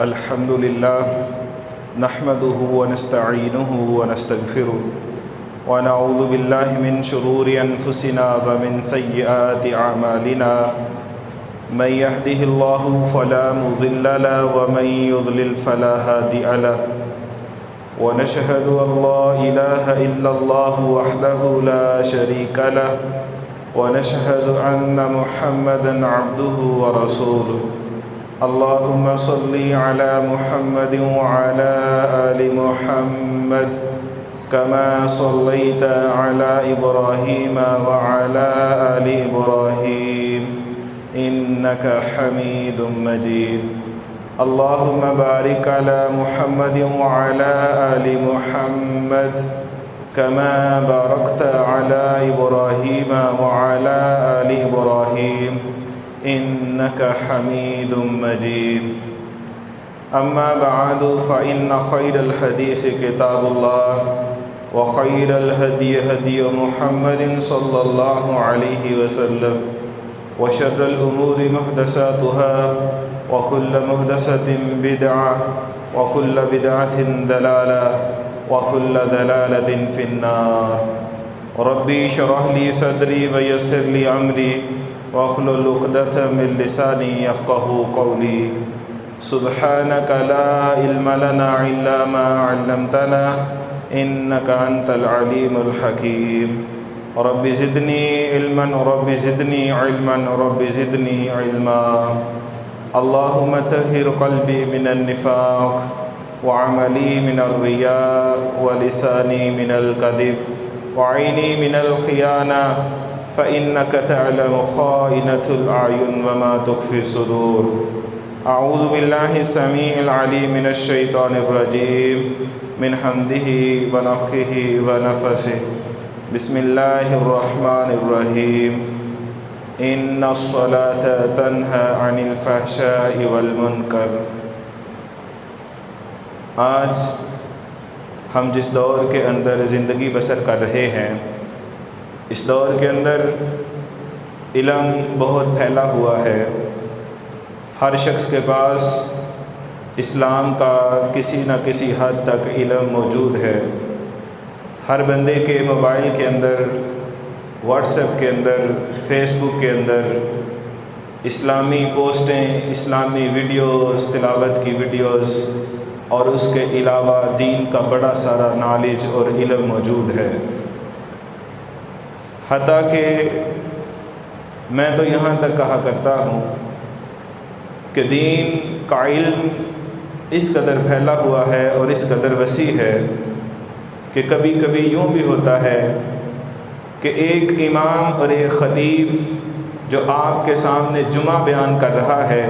الحمد لله نحمده ونستعينه ونستغفره ونعوذ بالله من شرور أنفسنا ومن سيئات أعمالنا من يهده الله فلا مضل له ومن يضلل فلا هادي له ونشهد أن لا إله إلا الله وحده لا شريك له ونشهد أن محمدًا عبده ورسوله اللهم صل على محمد وعلى آل محمد كما صليت على إبراهيم وعلى آل إبراهيم إنك حميد مجيد اللهم بارك على محمد وعلى آل محمد كما باركت على إبراهيم وعلى آل إبراهيم إنك حميد مجيد أما بعد فإن خير الحديث كتاب الله وخير الهدي هدي محمد صلى الله عليه وسلم وشر الأمور محدثاتها وكل محدثة بدعة وكل بدعة ضلالة وكل ضلالة في النار ربي اشرح لي صدري ويسر لي أمري واحلل عقدة من لساني يفقهوا قولي سبحانك لا علم لنا إلا ما علمتنا إنك أنت العليم الحكيم رب زدني علما رب زدني علما رب زدني علما اللهم طهر قلبي من النفاق وعملي من الرياء ولساني من الكذب وعيني من الخيانة فإنك تعلم خائنة الأعين وما تخفي الصدور أعوذ بالله السميع العليم من الشيطان الرجيم من حمده ونفخه ونفثه بسم الله الرحمن الرحيم إن الصلاة تنهى عن الفحشاء والمنكر آج ہم جس دور کے اندر زندگی بسر کر رہے ہیں اس دور کے اندر علم بہت پھیلا ہوا ہے۔ ہر شخص کے پاس اسلام کا کسی نہ کسی حد تک علم موجود ہے۔ ہر بندے کے موبائل کے اندر، واٹس ایپ کے اندر، فیس بک کے اندر اسلامی پوسٹیں، اسلامی ویڈیوز، تلاوت کی ویڈیوز اور اس کے علاوہ دین کا بڑا سارا نالج اور علم موجود ہے۔ حتیٰ کہ میں تو یہاں تک کہا کرتا ہوں کہ دین کا علم اس قدر پھیلا ہوا ہے اور اس قدر وسیع ہے کہ کبھی کبھی یوں بھی ہوتا ہے کہ ایک امام اور ایک خطیب جو آپ کے سامنے جمعہ بیان کر رہا ہے،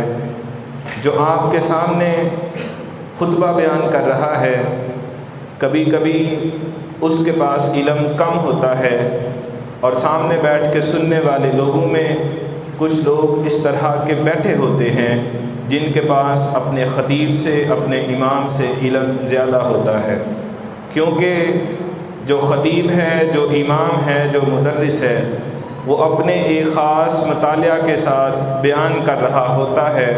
جو آپ کے سامنے خطبہ بیان کر رہا ہے، کبھی کبھی اس کے پاس علم کم ہوتا ہے اور سامنے بیٹھ کے سننے والے لوگوں میں کچھ لوگ اس طرح کے بیٹھے ہوتے ہیں جن کے پاس اپنے خطیب سے، اپنے امام سے علم زیادہ ہوتا ہے، کیونکہ جو خطیب ہے، جو امام ہے، جو مدرس ہے، وہ اپنے ایک خاص مطالعہ کے ساتھ بیان کر رہا ہوتا ہے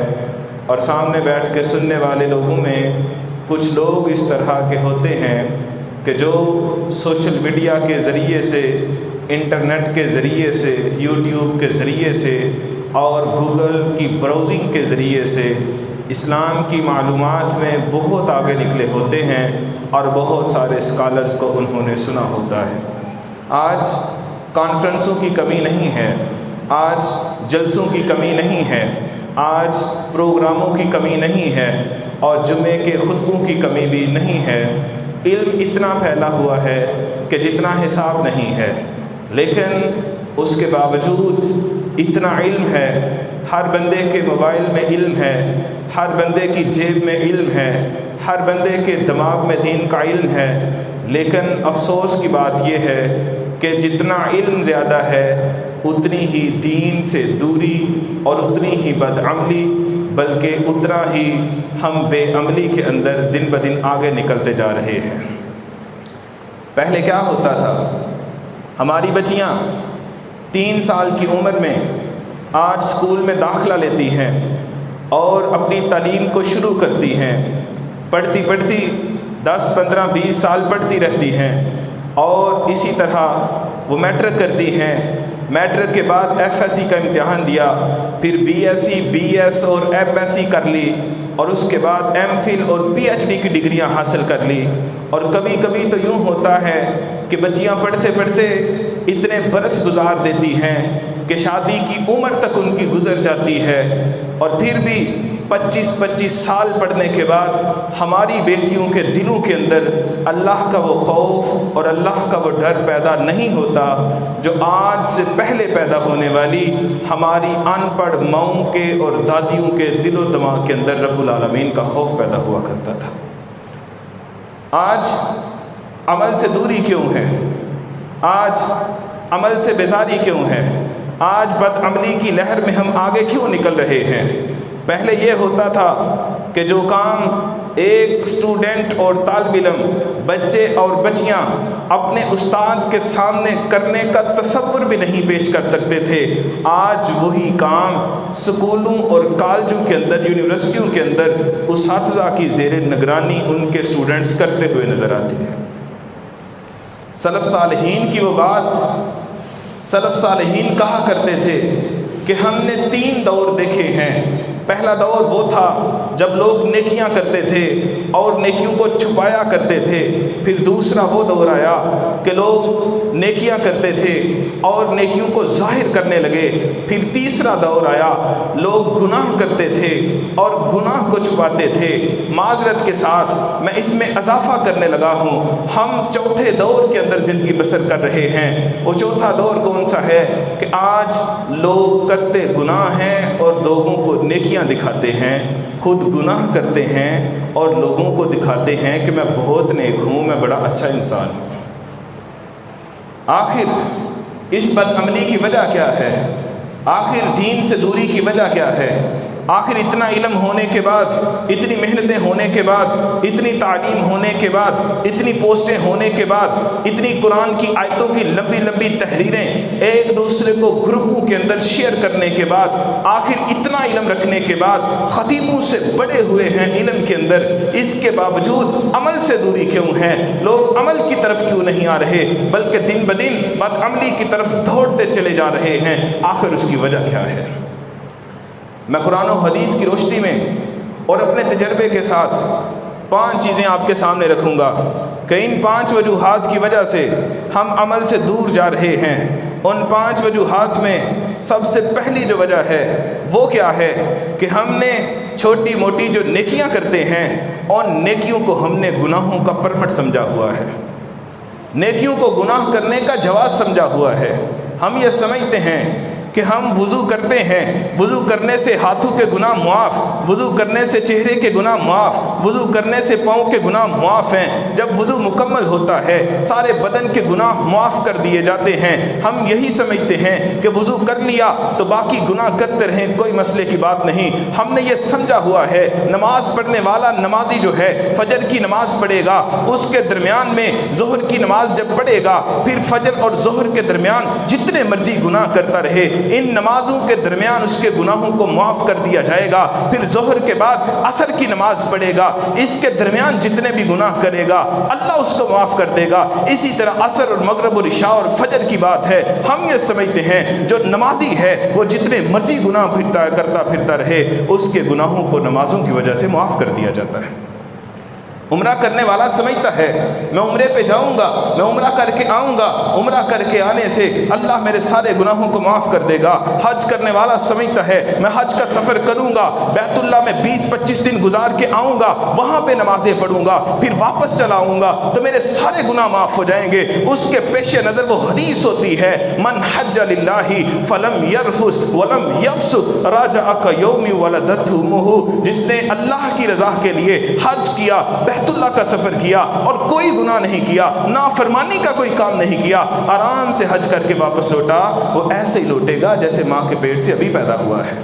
اور سامنے بیٹھ کے سننے والے لوگوں میں کچھ لوگ اس طرح کے ہوتے ہیں کہ جو سوشل میڈیا کے ذریعے سے، انٹرنیٹ کے ذریعے سے، یوٹیوب کے ذریعے سے اور گوگل کی براؤزنگ کے ذریعے سے اسلام کی معلومات میں بہت آگے نکلے ہوتے ہیں اور بہت سارے اسکالرز کو انہوں نے سنا ہوتا ہے۔ آج کانفرنسوں کی کمی نہیں ہے، آج جلسوں کی کمی نہیں ہے، آج پروگراموں کی کمی نہیں ہے اور جمعے کے خطبوں کی کمی بھی نہیں ہے۔ علم اتنا پھیلا ہوا ہے کہ جتنا حساب نہیں ہے، لیکن اس کے باوجود اتنا علم ہے، ہر بندے کے موبائل میں علم ہے، ہر بندے کی جیب میں علم ہے، ہر بندے کے دماغ میں دین کا علم ہے، لیکن افسوس کی بات یہ ہے کہ جتنا علم زیادہ ہے اتنی ہی دین سے دوری اور اتنی ہی بدعملی، بلکہ اتنا ہی ہم بے عملی کے اندر دن بدن آگے نکلتے جا رہے ہیں۔ پہلے کیا ہوتا تھا؟ ہماری بچیاں 3 سال کی عمر میں آج اسکول میں داخلہ لیتی ہیں اور اپنی تعلیم کو شروع کرتی ہیں، پڑھتی 10 15 20 سال پڑھتی رہتی ہیں، اور اسی طرح وہ میٹرک کرتی ہیں۔ میٹرک کے بعد ایف ایس سی کا امتحان دیا، پھر B S C, B S اور ایم ایس سی کر لی، اور اس کے بعد ایم فل اور پی ایچ ڈی کی ڈگریاں حاصل کر لی۔ اور کبھی کبھی تو یوں ہوتا ہے کہ بچیاں پڑھتے پڑھتے اتنے برس گزار دیتی ہیں کہ شادی کی عمر تک ان کی گزر جاتی ہے، اور پھر بھی 25 سال پڑھنے کے بعد ہماری بیٹیوں کے دلوں کے اندر اللہ کا وہ خوف اور اللہ کا وہ ڈر پیدا نہیں ہوتا جو آج سے پہلے پیدا ہونے والی ہماری ان پڑھ ماؤں کے اور دادیوں کے دل و دماغ کے اندر رب العالمین کا خوف پیدا ہوا کرتا تھا۔ آج عمل سے دوری کیوں ہے؟ آج عمل سے بیزاری کیوں ہے؟ آج بدعملی کی لہر میں ہم آگے کیوں نکل رہے ہیں؟ پہلے یہ ہوتا تھا کہ جو کام ایک اسٹوڈنٹ اور طالب علم، بچے اور بچیاں اپنے استاد کے سامنے کرنے کا تصور بھی نہیں پیش کر سکتے تھے، آج وہی کام سکولوں اور کالجوں کے اندر، یونیورسٹیوں کے اندر اساتذہ کی زیر نگرانی ان کے اسٹوڈنٹس کرتے ہوئے نظر آتے ہیں۔ سلف صالحین کی وہ بات، سلف صالحین کہا کرتے تھے کہ ہم نے 3 دور دیکھے ہیں۔ پہلا دور وہ تھا جب لوگ نیکیاں کرتے تھے اور نیکیوں کو چھپایا کرتے تھے، پھر دوسرا وہ دور آیا کہ لوگ نیکیاں کرتے تھے اور نیکیوں کو ظاہر کرنے لگے، پھر تیسرا دور آیا لوگ گناہ کرتے تھے اور گناہ کو چھپاتے تھے۔ معذرت کے ساتھ میں اس میں اضافہ کرنے لگا ہوں، ہم چوتھے دور کے اندر زندگی بسر کر رہے ہیں۔ وہ چوتھا دور کون سا ہے کہ آج لوگ کرتے گناہ ہیں اور لوگوں کو نیکیاں دکھاتے ہیں، خود گناہ کرتے ہیں اور لوگوں کو دکھاتے ہیں کہ میں بہت نیک ہوں، میں بڑا اچھا انسان ہوں۔ آخر اس بدعملی کی وجہ کیا ہے؟ آخر دین سے دوری کی وجہ کیا ہے؟ آخر اتنا علم ہونے کے بعد، اتنی محنتیں ہونے کے بعد، اتنی تعلیم ہونے کے بعد، اتنی پوسٹیں ہونے کے بعد، اتنی قرآن کی آیتوں کی لمبی لمبی تحریریں ایک دوسرے کو گروپوں کے اندر شیئر کرنے کے بعد، آخر اتنا علم رکھنے کے بعد، خطیبوں سے بڑے ہوئے ہیں علم کے اندر، اس کے باوجود عمل سے دوری کیوں ہے؟ لوگ عمل کی طرف کیوں نہیں آ رہے بلکہ دن بدن بدعملی کی طرف دوڑتے چلے جا رہے ہیں؟ آخر اس کی وجہ کیا ہے؟ میں قرآن و حدیث کی روشنی میں اور اپنے تجربے کے ساتھ 5 چیزیں آپ کے سامنے رکھوں گا کہ ان 5 وجوہات کی وجہ سے ہم عمل سے دور جا رہے ہیں۔ ان 5 وجوہات میں سب سے پہلی جو وجہ ہے وہ کیا ہے کہ ہم نے چھوٹی موٹی جو نیکیاں کرتے ہیں ان نیکیوں کو ہم نے گناہوں کا پرمٹ سمجھا ہوا ہے، نیکیوں کو گناہ کرنے کا جواز سمجھا ہوا ہے۔ ہم یہ سمجھتے ہیں کہ ہم وضو کرتے ہیں، وضو کرنے سے ہاتھوں کے گناہ معاف، وضو کرنے سے چہرے کے گناہ معاف، وضو کرنے سے پاؤں کے گناہ معاف ہیں۔ جب وضو مکمل ہوتا ہے سارے بدن کے گناہ معاف کر دیے جاتے ہیں۔ ہم یہی سمجھتے ہیں کہ وضو کر لیا تو باقی گناہ کرتے رہیں، کوئی مسئلے کی بات نہیں۔ ہم نے یہ سمجھا ہوا ہے نماز پڑھنے والا نمازی جو ہے فجر کی نماز پڑھے گا، اس کے درمیان میں ظہر کی نماز جب پڑھے گا، پھر فجر اور ظہر کے درمیان جتنے مرضی گناہ کرتا رہے، ان نمازوں کے درمیان اس کے گناہوں کو معاف کر دیا جائے گا۔ پھر ظہر کے بعد عصر کی نماز پڑھے گا، اس کے درمیان جتنے بھی گناہ کرے گا اللہ اس کو معاف کر دے گا۔ اسی طرح عصر اور مغرب اور عشاء اور فجر کی بات ہے، ہم یہ سمجھتے ہیں جو نمازی ہے وہ جتنے مرضی گناہ کرتا پھرتا رہے اس کے گناہوں کو نمازوں کی وجہ سے معاف کر دیا جاتا ہے۔ عمرہ کرنے والا سمجھتا ہے میں عمرے پہ جاؤں گا، میں عمرہ کر کے آؤں گا، عمرہ کر کے آنے سے اللہ میرے سارے گناہوں کو معاف کر دے گا۔ حج کرنے والا سمجھتا ہے میں حج کا سفر کروں گا، بیت اللہ میں 20-25 دن گزار کے آؤں گا، وہاں پہ نمازیں پڑھوں گا، پھر واپس چلا آؤں گا تو میرے سارے گناہ معاف ہو جائیں گے۔ اس کے پیش نظر وہ حدیث ہوتی ہے من حج للہ فلم یرفث ولم یفسق رجع کیوم ولدتہ امہ، جس نے اللہ کی رضا کے لیے حج کیا، بیت اللہ کا سفر کیا اور کوئی گناہ نہیں کیا، نافرمانی کا کوئی کام نہیں کیا، آرام سے حج کر کے واپس لوٹا، وہ ایسے ہی لوٹے گا جیسے ماں کے پیٹ سے ابھی پیدا ہوا ہے۔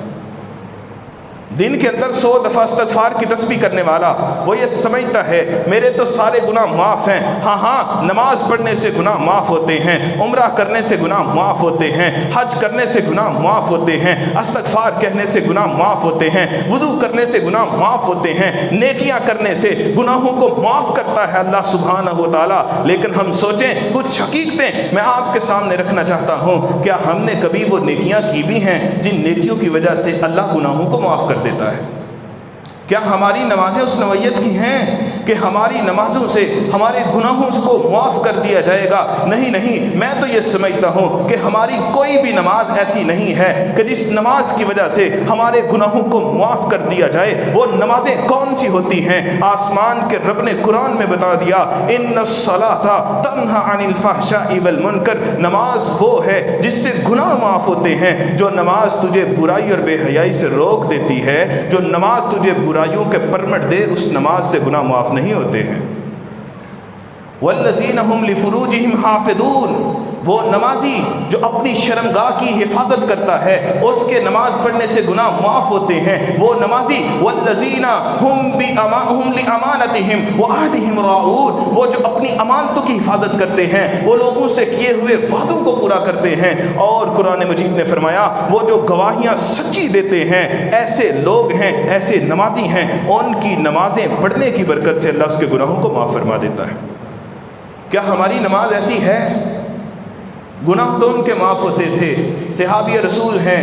دن کے اندر 100 دفعہ استغفار کی تسبیح کرنے والا وہ یہ سمجھتا ہے میرے تو سارے گناہ معاف ہیں۔ ہاں نماز پڑھنے سے گناہ معاف ہوتے ہیں، عمرہ کرنے سے گناہ معاف ہوتے ہیں، حج کرنے سے گناہ معاف ہوتے ہیں، استغفار کہنے سے گناہ معاف ہوتے ہیں، وضو کرنے سے گناہ معاف ہوتے ہیں، نیکیاں کرنے سے گناہوں کو معاف کرتا ہے اللہ سبحانہ و تعالیٰ۔ لیکن ہم سوچیں کچھ حقیقتیں میں آپ کے سامنے رکھنا چاہتا ہوں، کیا ہم نے کبھی وہ نیکیاں کی بھی ہیں جن نیکیوں کی وجہ سے اللہ گناہوں کو معاف کر دیتا ہے؟ کیا ہماری نمازیں اس نوعیت کی ہیں کہ ہماری نمازوں سے ہمارے گناہوں کو معاف کر دیا جائے گا؟ نہیں، میں تو یہ سمجھتا ہوں کہ ہماری کوئی بھی نماز ایسی نہیں ہے کہ جس نماز کی وجہ سے ہمارے گناہوں کو معاف کر دیا جائے۔ وہ نمازیں کون سی ہوتی ہیں؟ آسمان کے رب نے قرآن میں بتا دیا، ان الصلاۃ تنہی عن الفحشاء والمنکر، نماز وہ ہے جس سے گناہ معاف ہوتے ہیں۔ جو نماز تجھے برائی اور بے حیائی سے روک دیتی ہے، جو نماز تجھے برائیوں کے پرمٹ دے، اس نماز سے گناہ معاف نہیں ہوتے ہیں۔ والذین هم لفروجہم حافظون، وہ نمازی جو اپنی شرمگاہ کی حفاظت کرتا ہے اس کے نماز پڑھنے سے گناہ معاف ہوتے ہیں۔ وہ نمازی والذین هم لامانتہم وعہدہم راعون، وہ جو اپنی امانتوں کی حفاظت کرتے ہیں، وہ لوگوں سے کیے ہوئے وعدوں کو پورا کرتے ہیں۔ اور قرآن مجید نے فرمایا وہ جو گواہیاں سچی دیتے ہیں ایسے لوگ ہیں، ایسے نمازی ہیں، ان کی نمازیں پڑھنے کی برکت سے اللہ اس کے گناہوں کو معاف فرما دیتا ہے۔ کیا ہماری نماز ایسی ہے؟ گناہ تو ان کے معاف ہوتے تھے۔ صحابی رسول ہیں،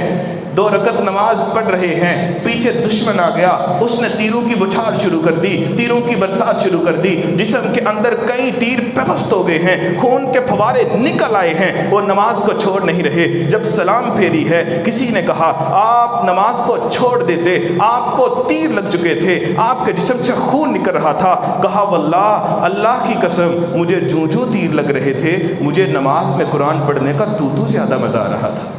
2 رکعت نماز پڑھ رہے ہیں، پیچھے دشمن آ گیا، اس نے تیروں کی بچھاڑ شروع کر دی، تیروں کی برسات شروع کر دی، جسم کے اندر کئی تیر پیوست ہو گئے ہیں، خون کے پھوارے نکل آئے ہیں، وہ نماز کو چھوڑ نہیں رہے۔ جب سلام پھیری ہے، کسی نے کہا آپ نماز کو چھوڑ دیتے، آپ کو تیر لگ چکے تھے، آپ کے جسم سے خون نکل رہا تھا۔ کہا واللہ اللہ کی قسم مجھے جو تیر لگ رہے تھے، مجھے نماز میں قرآن پڑھنے کا تو زیادہ مزہ آ رہا تھا۔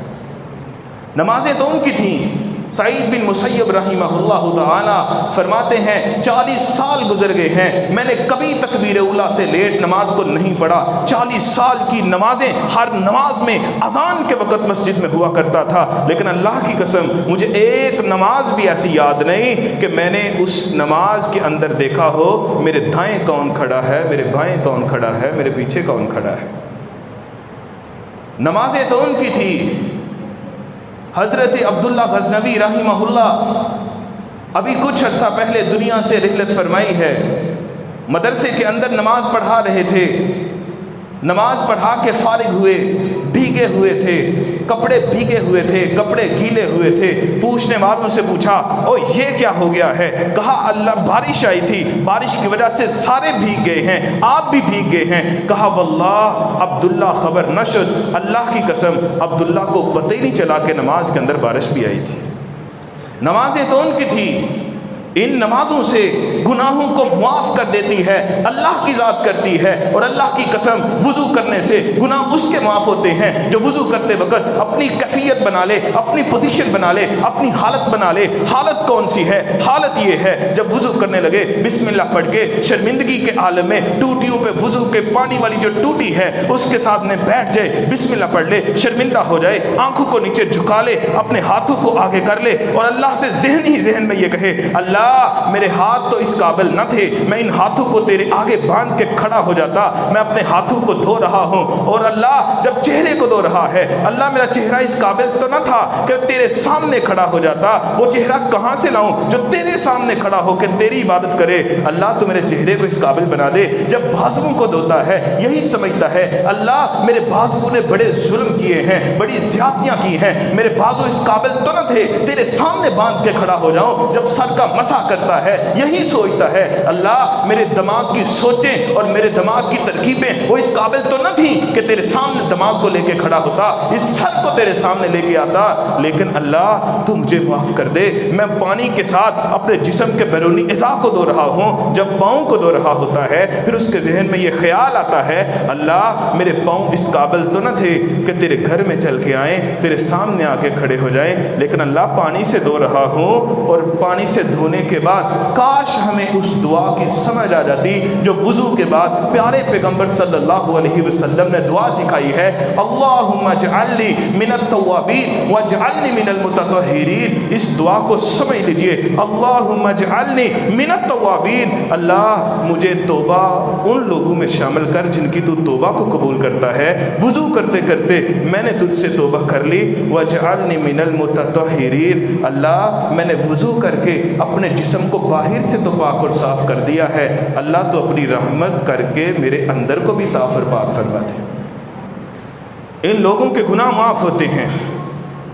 نمازیں تو ان کی تھیں۔ سعید بن مسیب رحمہ اللہ تعالی فرماتے ہیں 40 سال گزر گئے ہیں، میں نے کبھی تکبیر اولیٰ سے لیٹ نماز کو نہیں پڑھا۔ 40 سال کی نمازیں، ہر نماز میں اذان کے وقت مسجد میں ہوا کرتا تھا، لیکن اللہ کی قسم مجھے ایک نماز بھی ایسی یاد نہیں کہ میں نے اس نماز کے اندر دیکھا ہو میرے دائیں کون کھڑا ہے، میرے بائیں کون کھڑا ہے، میرے پیچھے کون کھڑا ہے۔ نمازیں تو ان کی تھی۔ حضرت عبداللہ غزنوی رحمہ اللہ ابھی کچھ عرصہ پہلے دنیا سے رحلت فرمائی ہے، مدرسے کے اندر نماز پڑھا رہے تھے، نماز پڑھا کے فارغ ہوئے، بھیگے ہوئے تھے، کپڑے بھیگے ہوئے تھے، کپڑے گیلے ہوئے تھے۔ پوچھنے والوں سے پوچھا او یہ کیا ہو گیا ہے؟ کہا اللہ بارش آئی تھی، بارش کی وجہ سے سارے بھیگ گئے ہیں، آپ بھی بھیگ گئے ہیں۔ کہا واللہ عبداللہ خبر نشد، اللہ کی قسم عبداللہ کو پتہ ہی نہیں چلا کہ نماز کے اندر بارش بھی آئی تھی۔ نمازیں تو ان کی تھی۔ ان نمازوں سے گناہوں کو معاف کر دیتی ہے، اللہ کی ذات کرتی ہے، اور اللہ کی قسم وضو کرنے سے گناہ اس کے معاف ہوتے ہیں جو وضو کرتے وقت اپنی کیفیت بنا لے، اپنی پوزیشن بنا لے، اپنی حالت بنا لے۔ حالت کون سی ہے؟ حالت یہ ہے جب وضو کرنے لگے بسم اللہ پڑھ کے شرمندگی کے عالم میں ٹوٹیوں پہ وضو کے پانی والی جو ٹوٹی ہے اس کے ساتھ میں بیٹھ جائے، بسم اللہ پڑھ لے، شرمندہ ہو جائے، آنکھوں کو نیچے جھکا لے، اپنے ہاتھوں کو آگے کر لے اور اللہ سے ذہن میں یہ کہے اللہ میرے ہاتھ تو اس قابل نہ تھے، میں ان ہاتھوں کو تیرے آگے باندھ کے کھڑا ہو جاتا، میں اپنے ہاتھوں کو دھو رہا ہوں، اور اللہ جب چہرے کو دھو رہا ہے اللہ میرا چہرہ اس قابل تو نہ تھا کہ تیرے سامنے کھڑا ہو جاتا، وہ چہرہ کہاں سے لاؤں جو تیرے سامنے کھڑا ہو کے تیری عبادت کرے، اللہ تو میرے چہرے کو اس قابل بنا دے۔ جب بازوؤں کو دھوتا ہے یہی سمجھتا ہے اللہ میرے بازو نے بڑے ظلم کیے ہیں، بڑی زیادتیاں کی ہیں، میرے بازو اس قابل تو نہ تھے تیرے سامنے باندھ کے کھڑا ہو جاؤں۔ جب سر کا مسح کرتا ہے یہی سوچتا ہے اللہ میرے دماغ کی سوچیں اور میرے دماغ کی ترکیبیں وہ اس قابل تو نہ تھی کہ تیرے سامنے دماغ کو لے کے کھڑا ہوتا، اس سر کو تیرے سامنے لے کے آتا، لیکن اللہ تو مجھے معاف کر دے، میں پانی کے ساتھ اپنے جسم کے بیرونی اعضاء کو دھو رہا ہوں، جب پاؤں کو دھو رہا ہوتا ہے پھر اس کے ذہن میں یہ خیال آتا ہے اللہ میرے پاؤں اس قابل تو نہ تھے کہ تیرے گھر میں چل کے آئیں، تیرے سامنے آ کے کھڑے ہو جائیں، لیکن اللہ پانی سے دھو رہا ہوں اور پانی سے دھونے کے بعد کاش ہمیں اس دعا کی سمجھ آ جاتی جو وضو کے بعد پیارے پیغمبر صلی اللہ علیہ وسلم نے دعا سکھائی ہے، اللہم اجعلنی من التوابین واجعلنی من المتطہرین۔ اس دعا کو سمجھ لیجئے، اللہم اجعلنی من التوابین، اللہ مجھے توبہ ان لوگوں میں شامل کر جن کی تو توبہ کو قبول کرتا ہے۔ وضو کرتے کرتے میں نے تجھ سے توبہ کر لی، واجعلنی من المتطہرین، اللہ میں نے وضو کر کے اپنے جسم کو باہر سے تو پاک اور صاف کر دیا ہے، اللہ تو اپنی رحمت کر کے میرے اندر کو بھی صاف اور پاک فرما دے۔ ان لوگوں کے گناہ معاف ہوتے ہیں،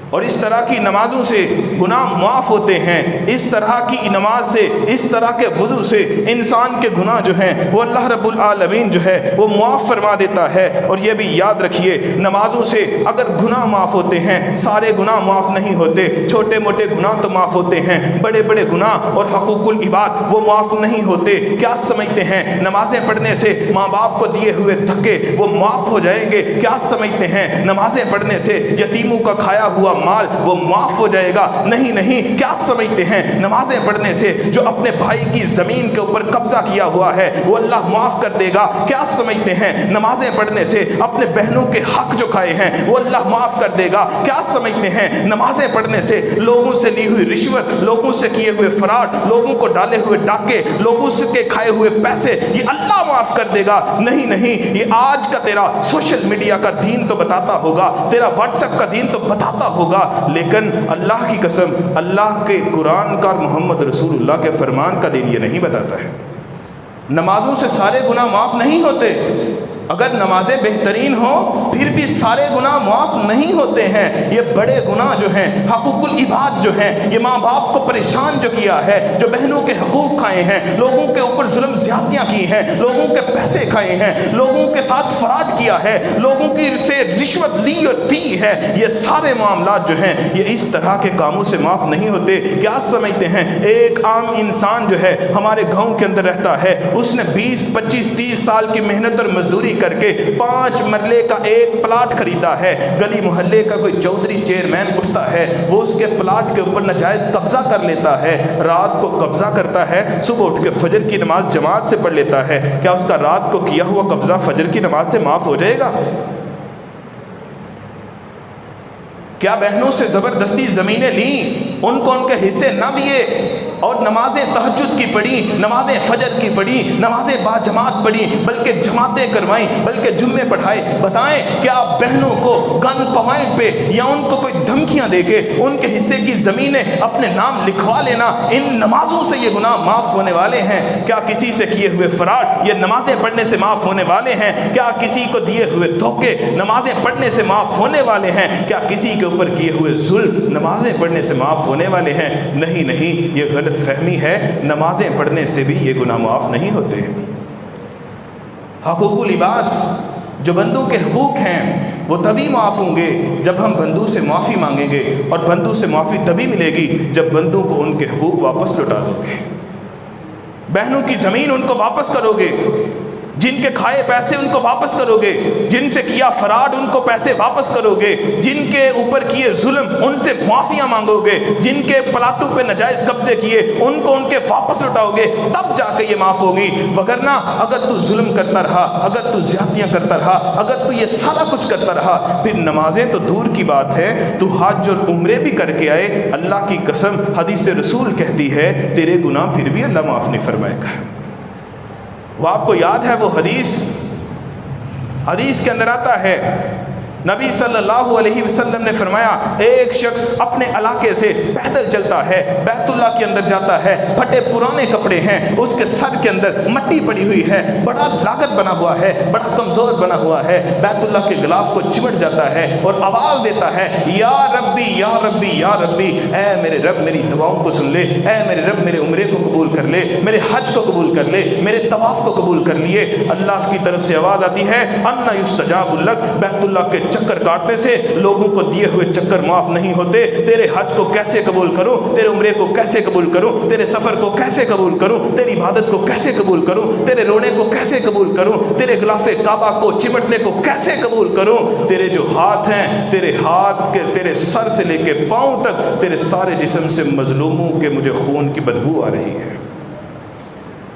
اور اس طرح کی نمازوں سے گناہ معاف ہوتے ہیں، اس طرح کی نماز سے، اس طرح کے وضو سے انسان کے گناہ جو ہیں وہ اللہ رب العالمین جو ہے وہ معاف فرما دیتا ہے۔ اور یہ بھی یاد رکھیے، نمازوں سے اگر گناہ معاف ہوتے ہیں، سارے گناہ معاف نہیں ہوتے، چھوٹے موٹے گناہ تو معاف ہوتے ہیں، بڑے بڑے گناہ اور حقوق العباد وہ معاف نہیں ہوتے۔ کیا سمجھتے ہیں نمازیں پڑھنے سے ماں باپ کو دیے ہوئے دھکے وہ معاف ہو جائیں گے؟ کیا سمجھتے ہیں نمازیں پڑھنے سے یتیموں کا کھایا ہوا مال وہ معاف ہو جائے گا؟ نہیں نہیں۔ کیا سمجھتے ہیں نمازیں پڑھنے سے جو اپنے بھائی کی زمین کے اوپر قبضہ کیا ہوا ہے وہ اللہ معاف کر دے گا؟ کیا سمجھتے ہیں نمازیں پڑھنے سے اپنے بہنوں کے حق جو کھائے ہیں وہ اللہ معاف کر دے گا؟ کیا سمجھتے ہیں نمازیں پڑھنے سے لوگوں سے لی ہوئی رشوت، لوگوں سے کیے ہوئے فراڈ، لوگوں کو ڈالے ہوئے ڈاکے، لوگوں سے کے کھائے ہوئے پیسے یہ اللہ معاف کر دے گا؟ نہیں نہیں۔ یہ آج کا تیرا سوشل میڈیا کا دین تو بتاتا ہوگا، تیرا واٹس ایپ کا دین تو بتاتا ہوگا، لیکن اللہ کی قسم اللہ کے قرآن کا، محمد رسول اللہ کے فرمان کا دین یہ نہیں بتاتا ہے۔ نمازوں سے سارے گناہ معاف نہیں ہوتے، اگر نمازیں بہترین ہوں پھر بھی سارے گناہ معاف نہیں ہوتے ہیں۔ یہ بڑے گناہ جو ہیں، حقوق العباد جو ہیں، یہ ماں باپ کو پریشان جو کیا ہے، جو بہنوں کے حقوق کھائے ہیں، لوگوں کے اوپر ظلم زیادتیاں کی ہیں، لوگوں کے پیسے کھائے ہیں، لوگوں کے ساتھ فراڈ کیا ہے، لوگوں کی سے رشوت لی اور دی ہے، یہ سارے معاملات جو ہیں یہ اس طرح کے کاموں سے معاف نہیں ہوتے۔ کیا سمجھتے ہیں ایک عام انسان جو ہے ہمارے گاؤں کے اندر رہتا ہے، اس نے 20 25 30 سال کی محنت اور مزدوری کر کے 5 مرلے کا ایک پلاٹ خریدا ہے، گلی محلے کا کوئی چودھری چیئرمین اٹھتا ہے، وہ اس کے پلاٹ کے اوپر ناجائز قبضہ کر لیتا ہے، رات کو قبضہ کرتا ہے، صبح اٹھ کے فجر کی نماز جماعت سے پڑھ لیتا ہے، کیا اس کا رات کو کیا ہوا قبضہ فجر کی نماز سے معاف ہو جائے گا؟ کیا بہنوں سے زبردستی زمینیں لیں، ان کو ان کے حصے نہ دیے اور نمازیں تہجد کی پڑھی، نمازیں فجر کی پڑھی، نمازیں باجماعت پڑھی، بلکہ جماعتیں کروائیں، بلکہ جمعے پڑھائے؟ بتائیں کیا بہنوں کو گن پوائنٹ پہ یا ان کو کوئی دھمکیاں دے کے ان کے حصے کی زمینیں اپنے نام لکھوا لینا ان نمازوں سے یہ گناہ معاف ہونے والے ہیں؟ کیا کسی سے کیے ہوئے فراڈ یہ نمازیں پڑھنے سے معاف ہونے والے ہیں؟ کیا کسی کو دیے ہوئے دھوکے نمازیں پڑھنے سے معاف ہونے والے ہیں؟ کیا کسی کے اوپر کیے ہوئے ظلم نمازیں پڑھنے سے معاف ہونے والے ہیں؟ نہیں نہیں، یہ غلط فہمی ہے، نمازیں پڑھنے سے بھی یہ گناہ معاف نہیں ہوتے ہیں۔ حقوق العباد جو بندوں کے حقوق ہیں وہ تبھی معاف ہوں گے جب ہم بندوں سے معافی مانگیں گے، اور بندوں سے معافی تبھی ملے گی جب بندوں کو ان کے حقوق واپس لوٹا دو گے، بہنوں کی زمین ان کو واپس کرو گے، جن کے کھائے پیسے ان کو واپس کرو گے، جن سے کیا فراڈ ان کو پیسے واپس کرو گے، جن کے اوپر کیے ظلم ان سے معافیاں مانگو گے، جن کے پلاٹوں پہ ناجائز قبضے کیے ان کو ان کے واپس لوٹاؤ گے، تب جا کے یہ معاف ہوگی۔ وگرنہ اگر تو ظلم کرتا رہا، اگر تو زیادتیاں کرتا رہا، اگر تو یہ سارا کچھ کرتا رہا، پھر نمازیں تو دور کی بات ہے، تو حج اور عمرے بھی کر کے آئے، اللہ کی قسم حدیث رسول کہتی ہے تیرے گناہ پھر بھی اللہ معاف نہیں فرمائے گا۔ وہ آپ کو یاد ہے وہ حدیث کے اندر آتا ہے، نبی صلی اللہ علیہ وسلم نے فرمایا ایک شخص اپنے علاقے سے پیدل چلتا ہے، بیت اللہ کے اندر جاتا ہے، پھٹے پرانے کپڑے ہیں، اس کے سر کے اندر مٹی پڑی ہوئی ہے، بڑا لاغت بنا ہوا ہے، بڑا کمزور بنا ہوا ہے، بیت اللہ کے غلاف کو چمٹ جاتا ہے اور آواز دیتا ہے یا ربی یا ربی یا ربی، اے میرے رب میری دعاؤں کو سن لے، اے میرے رب میرے عمرے کو قبول کر لے، میرے حج کو قبول کر لے، میرے طواف کو قبول کر لیے۔ اللہ کی طرف سے آواز آتی ہے ان یستجاب لک، بیت اللہ کے چکر کاٹنے سے لوگوں کو دیے ہوئے چکر معاف نہیں ہوتے. تیرے حج کو کیسے قبول کروں, تیرے عمرے کو کیسے قبول کروں, تیرے سفر کو کیسے قبول کروں, تیری عبادت کو کیسے قبول کروں, تیرے رونے کو کیسے قبول کروں, تیرے غلاف کعبہ کو چمٹنے کو کیسے قبول کروں. تیرے جو ہاتھ ہیں, تیرے ہاتھ کے تیرے سر سے لے کے پاؤں تک تیرے سارے جسم سے مظلوموں کے مجھے خون کی بدبو آ رہی ہے.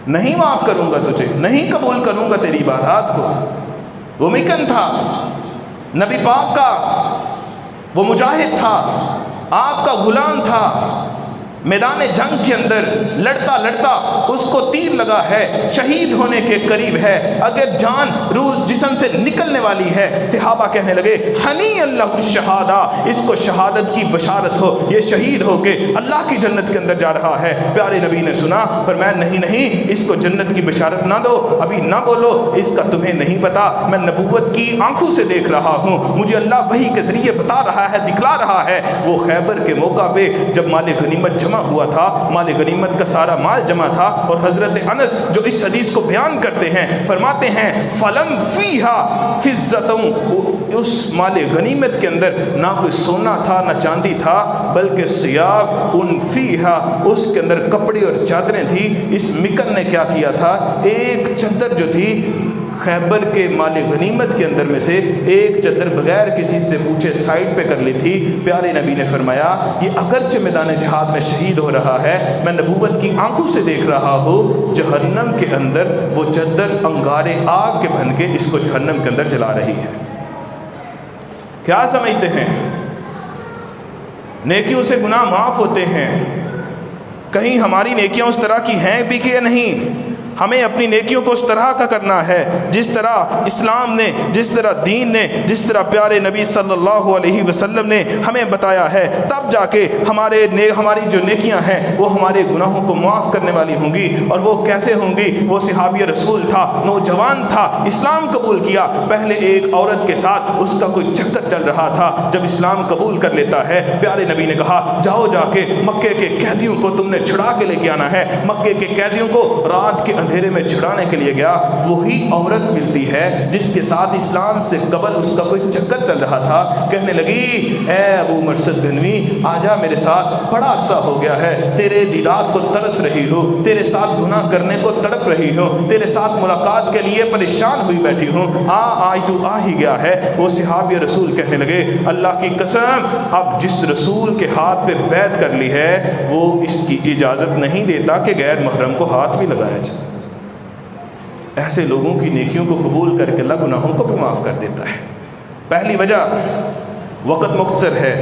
نہیں معاف کروں گا تجھے, نہیں قبول کروں گا تیری عبادات کو. وہ مکن تھا, نبی پاک کا وہ مجاہد تھا, آپ کا غلام تھا, میدان جنگ کے اندر لڑتا لڑتا اس کو تیر لگا ہے, شہید ہونے کے قریب ہے, اگر جان روح جسم سے نکلنے والی ہے. صحابہ کہنے لگے ہنی اللہ الشہادہ, اس کو شہادت کی بشارت ہو, یہ شہید ہو کے اللہ کی جنت کے اندر جا رہا ہے. پیارے نبی نے سنا, فرمایا نہیں نہیں, اس کو جنت کی بشارت نہ دو, ابھی نہ بولو, اس کا تمہیں نہیں پتا, میں نبوت کی آنکھوں سے دیکھ رہا ہوں, مجھے اللہ وحی کے ذریعے بتا رہا ہے, دکھلا رہا ہے. وہ خیبر کے موقع پہ جب مال غنیمت جمع ہوا تھا, مال غنیمت کا سارا مال جمع تھا, اور حضرت انس جو اس حدیث کو بیان کرتے ہیں فرماتے ہیں فلم فیہا فضتوں, اس مال غنیمت کے اندر نہ کوئی سونا تھا نہ چاندی تھا, بلکہ سیاب ان فیہا, اس کے اندر کپڑے اور چادریں تھی. اس مکن نے کیا کیا تھا, ایک چادر جو تھی خیبر کے مال غنیمت کے اندر میں سے ایک چادر بغیر کسی سے پوچھے سائڈ پہ کر لی تھی. پیارے نبی نے فرمایا یہ اگرچہ میدان جہاد میں شہید ہو رہا ہے, میں نبوت کی آنکھوں سے دیکھ رہا ہوں, جہنم کے اندر وہ چادر انگارے آگ کے بن کے اس کو جہنم کے اندر جلا رہی ہے. کیا سمجھتے ہیں نیکیوں سے گناہ معاف ہوتے ہیں؟ کہیں ہماری نیکیاں اس طرح کی ہیں بھی کہ نہیں؟ ہمیں اپنی نیکیوں کو اس طرح کا کرنا ہے جس طرح اسلام نے, جس طرح دین نے, جس طرح پیارے نبی صلی اللہ علیہ وسلم نے ہمیں بتایا ہے. تب جا کے ہماری جو نیکیاں ہیں وہ ہمارے گناہوں کو معاف کرنے والی ہوں گی. اور وہ کیسے ہوں گی؟ وہ صحابی رسول تھا, نوجوان تھا, اسلام قبول کیا, پہلے ایک عورت کے ساتھ اس کا کوئی چکر چل رہا تھا. جب اسلام قبول کر لیتا ہے, پیارے نبی نے کہا جاؤ جا کے مکے کے قیدیوں کو تم نے چھڑا کے لے کے آنا ہے. مکے کے قیدیوں کو رات کے اندھیرے میں چھڑانے کے لیے گیا. وہی عورت ملتی ہے جس کے ساتھ اسلام سے قبل اس کا کوئی چکر چل رہا تھا. کہنے لگی اے ابو مرثد گنوی آجا میرے ساتھ, بڑا عرصہ ہو گیا ہے تیرے دیدار کو ترس رہی ہوں, تیرے ساتھ گناہ کرنے کو تڑپ رہی ہوں, تیرے ساتھ ملاقات کے لیے پریشان ہوئی بیٹھی ہوں, آج تو آ ہی گیا ہے. وہ صحابی رسول کہنے لگے اللہ کی قسم, اب جس رسول کے ہاتھ پہ بیعت کر لی ہے وہ اس کی اجازت نہیں دیتا کہ غیر محرم کو ہاتھ بھی لگایا جائے. ایسے لوگوں کی نیکیوں کو قبول کر کے اللہ گناہوں کو بھی معاف کر دیتا ہے. پہلی وجہ, وقت مختصر ہے,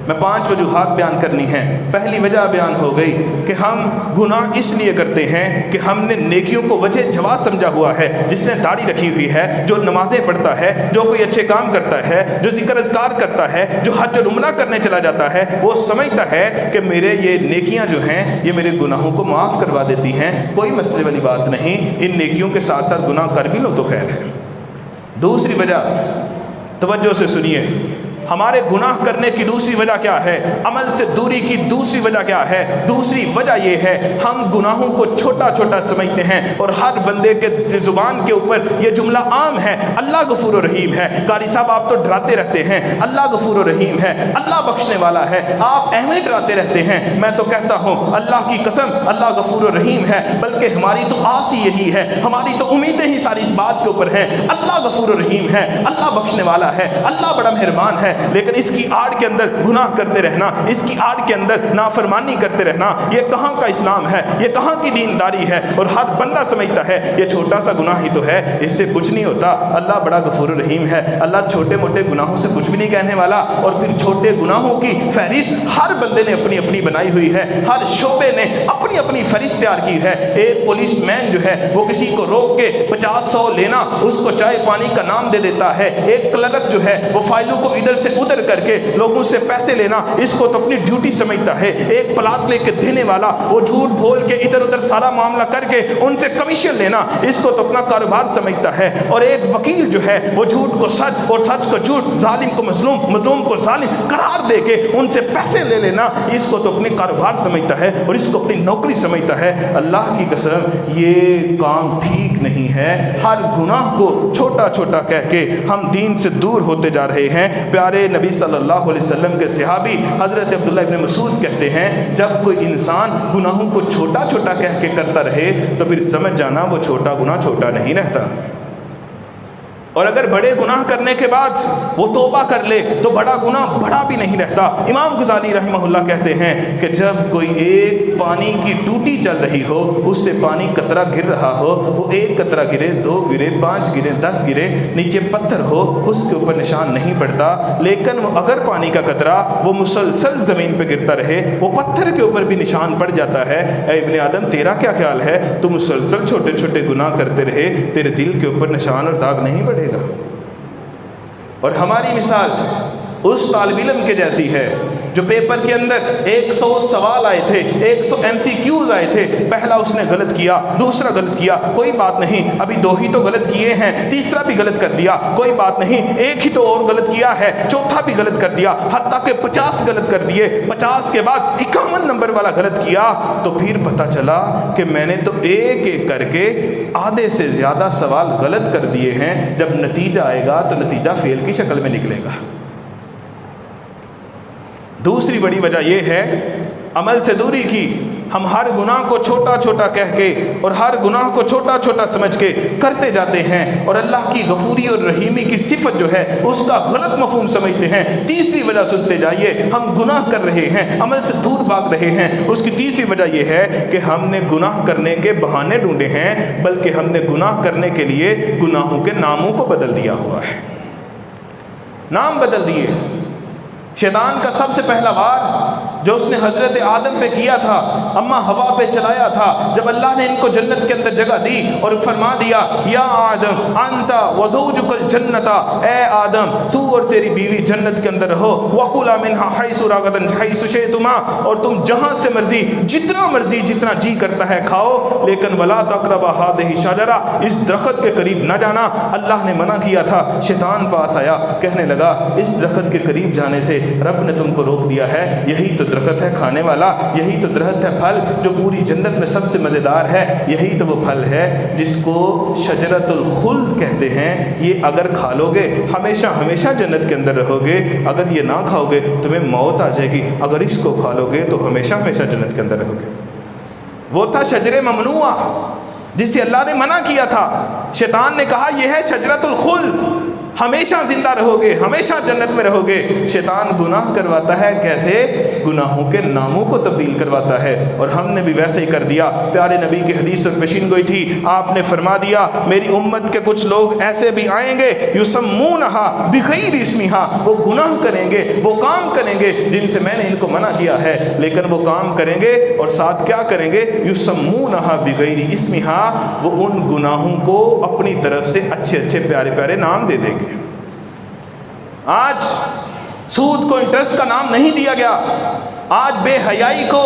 میں 5 وجوہات بیان کرنی ہیں. پہلی وجہ بیان ہو گئی کہ ہم گناہ اس لیے کرتے ہیں کہ ہم نے نیکیوں کو وجہ جواز سمجھا ہوا ہے. جس نے داڑھی رکھی ہوئی ہے, جو نمازیں پڑھتا ہے, جو کوئی اچھے کام کرتا ہے, جو ذکر اذکار کرتا ہے, جو حج اور عمرہ کرنے چلا جاتا ہے, وہ سمجھتا ہے کہ میرے یہ نیکیاں جو ہیں یہ میرے گناہوں کو معاف کروا دیتی ہیں. کوئی مسئلے والی بات نہیں, ان نیکیوں کے ساتھ ساتھ گناہ کر بھی لو تو خیر ہے. دوسری وجہ, توجہ سے سنیے, ہمارے گناہ کرنے کی دوسری وجہ کیا ہے؟ عمل سے دوری کی دوسری وجہ کیا ہے؟ دوسری وجہ یہ ہے ہم گناہوں کو چھوٹا چھوٹا سمجھتے ہیں, اور ہر بندے کے زبان کے اوپر یہ جملہ عام ہے, اللہ غفور و رحیم ہے. قاری صاحب آپ تو ڈراتے رہتے ہیں اللہ غفور و رحیم ہے, اللہ بخشنے والا ہے, آپ احمد ڈراتے رہتے ہیں. میں تو کہتا ہوں اللہ کی قسم اللہ غفور و رحیم ہے, بلکہ ہماری تو آس ہی یہی ہے, ہماری تو امیدیں ہی ساری اس بات کے اوپر ہیں. اللہ غفور و رحیم ہے, اللہ بخشنے والا ہے, اللہ بڑا مہربان ہے, لیکن اس کی آڑ کے اندر گناہ کرتے رہنا, اس کی آڑ کے اندر نافرمانی کرتے رہنا, یہ کہاں کا اسلام ہے, یہ کہاں کی دینداری ہے؟ اور ہر بندہ سمجھتا ہے یہ چھوٹا سا گناہ ہی تو ہے, اس سے کچھ نہیں ہوتا. اللہ بڑا غفور رحیم ہے, اللہ چھوٹے موٹے گناہوں سے کچھ بھی نہیں کہنے والا. اور پھر چھوٹے گناہوں کی فہرست ہر بندے نے اپنی اپنی بنائی ہوئی ہے, ہر شعبے نے اپنی اپنی فہرست تیار کی ہے. ایک پولیس مین جو ہے وہ کسی کو روک کے 50-100 لینا, اس کو چائے پانی کا نام دے دیتا ہے. ایک کلرک جو ہے وہ فائلوں کو ادھر سے ادھر کر کے لوگوں سے پیسے لینا, اس کو تو اپنی ڈیوٹی سمجھتا ہے. ایک پلاٹ لے کے دینے والا وہ جھوٹ بول کے ادھر ادھر سارا معاملہ کر کے ان سے کمیشن لینا, اس کو تو اپنا کاروبار سمجھتا ہے. اور ایک وکیل جو ہے وہ جھوٹ کو سچ اور سچ کو جھوٹ, ظالم کو مظلوم, مظلوم کو ظالم قرار دے کے ان سے پیسے لے لینا, اس کو تو اپنے کاروبار سمجھتا ہے اور اس کو اپنی نوکری سمجھتا ہے. اللہ کی قسم یہ کام ٹھیک نہیں ہے۔ ہر گناہ کو چھوٹا چھوٹا کہہ کے ہم دین سے دور ہوتے جا رہے ہیں۔ پیارے نبی صلی اللہ علیہ وسلم کے صحابی حضرت عبداللہ ابن مسعود کہتے ہیں جب کوئی انسان گناہوں کو چھوٹا چھوٹا کہہ کے کرتا رہے تو پھر سمجھ جانا وہ چھوٹا گناہ چھوٹا نہیں رہتا، اور اگر بڑے گناہ کرنے کے بعد وہ توبہ کر لے تو بڑا گناہ بڑا بھی نہیں رہتا۔ امام غزالی رحمہ اللہ کہتے ہیں کہ جب کوئی ایک پانی کی ٹوٹی چل رہی ہو، اس سے پانی قطرہ گر رہا ہو، وہ ایک قطرہ گرے، 2 گرے، 5 گرے، 10 گرے، نیچے پتھر ہو، اس کے اوپر نشان نہیں پڑتا، لیکن وہ اگر پانی کا قطرہ وہ مسلسل زمین پہ گرتا رہے وہ پتھر کے اوپر بھی نشان پڑ جاتا ہے۔ اے ابن آدم تیرا کیا خیال ہے؟ تو مسلسل چھوٹے چھوٹے گناہ کرتے رہے، تیرے دل کے اوپر نشان اور داغ نہیں پڑے گا۔ اور ہماری مثال اس طالب علم کے جیسی ہے جو پیپر کے اندر 100 سوال آئے تھے، 100 MCQs آئے تھے، پہلا اس نے غلط کیا، دوسرا غلط کیا، کوئی بات نہیں، ابھی 2 ہی تو غلط کیے ہیں، تیسرا بھی غلط کر دیا، کوئی بات نہیں، ایک ہی تو اور غلط کیا ہے، چوتھا بھی غلط کر دیا، حتیٰ کہ 50 غلط کر دیے، 50 کے بعد 51 نمبر والا غلط کیا، تو پھر پتہ چلا کہ میں نے تو ایک ایک کر کے آدھے سے زیادہ سوال غلط کر دیے ہیں۔ جب نتیجہ آئے گا تو نتیجہ فیل کی شکل میں نکلے گا۔ دوسری بڑی وجہ یہ ہے عمل سے دوری کی۔ ہم ہر گناہ کو چھوٹا چھوٹا کہہ کے اور ہر گناہ کو چھوٹا چھوٹا سمجھ کے کرتے جاتے ہیں، اور اللہ کی غفوری اور رحیمی کی صفت جو ہے اس کا غلط مفہوم سمجھتے ہیں۔ تیسری وجہ سنتے جائیے، ہم گناہ کر رہے ہیں، عمل سے دور بھاگ رہے ہیں۔ اس کی تیسری وجہ یہ ہے کہ ہم نے گناہ کرنے کے بہانے ڈھونڈے ہیں، بلکہ ہم نے گناہ کرنے کے لیے گناہوں کے ناموں کو بدل دیا ہوا ہے، نام بدل دیے۔ شیطان کا سب سے پہلا وار جو اس نے حضرت آدم پہ کیا تھا، اما ہوا پہ چلایا تھا، جب اللہ نے ان کو جنت کے اندر جگہ دی اور فرما دیا یا آدم انت وزوجک الجنت، اے آدم تو اور تیری بیوی جنت کے اندر رہو، وکلا منہا حیث رغدا حیث شئتما، اور تم جہاں سے مرضی جتنا مرضی جتنا جی کرتا ہے کھاؤ، لیکن ولا تقربا ہذہ الشجرہ، اس درخت کے قریب نہ جانا۔ اللہ نے منع کیا تھا، شیطان پاس آیا کہنے لگا اس درخت کے قریب جانے سے رب نے تم کو روک دیا ہے، یہی تو درخت ہے کھانے والا، یہی تو درخت ہے پھل جو پوری جنت میں سب سے مزیدار ہے، یہی تو وہ پھل ہے جس کو شجرۃ الخلد کہتے ہیں۔ یہ اگر کھا لو گے ہمیشہ ہمیشہ جنت کے اندر رہو گے، اگر یہ نہ کھاؤ گے تمہیں موت آ جائے گی، اگر اس کو کھا لو گے تو ہمیشہ ہمیشہ جنت کے اندر رہو گے۔ وہ تھا شجر ممنوع جسے اللہ نے منع کیا تھا۔ شیطان نے کہا یہ ہے شجرۃ الخلد، ہمیشہ زندہ رہو گے، ہمیشہ جنت میں رہو گے۔ شیطان گناہ کرواتا ہے کیسے؟ گناہوں کے ناموں کو تبدیل کرواتا ہے، اور ہم نے بھی ویسے ہی کر دیا۔ پیارے نبی کی حدیث اور پیشین گوئی تھی، آپ نے فرما دیا میری امت کے کچھ لوگ ایسے بھی آئیں گے یسمونہا بغیر اسمہا، وہ گناہ کریں گے، وہ کام کریں گے جن سے میں نے ان کو منع کیا ہے، لیکن وہ کام کریں گے اور ساتھ کیا کریں گے؟ یسمونہا بغیر اسمہا، وہ ان گناہوں کو اپنی طرف سے اچھے اچھے پیارے پیارے نام دے دیں گے۔ آج سود کو انٹرسٹ کا نام نہیں دیا گیا، آج بے حیائی کو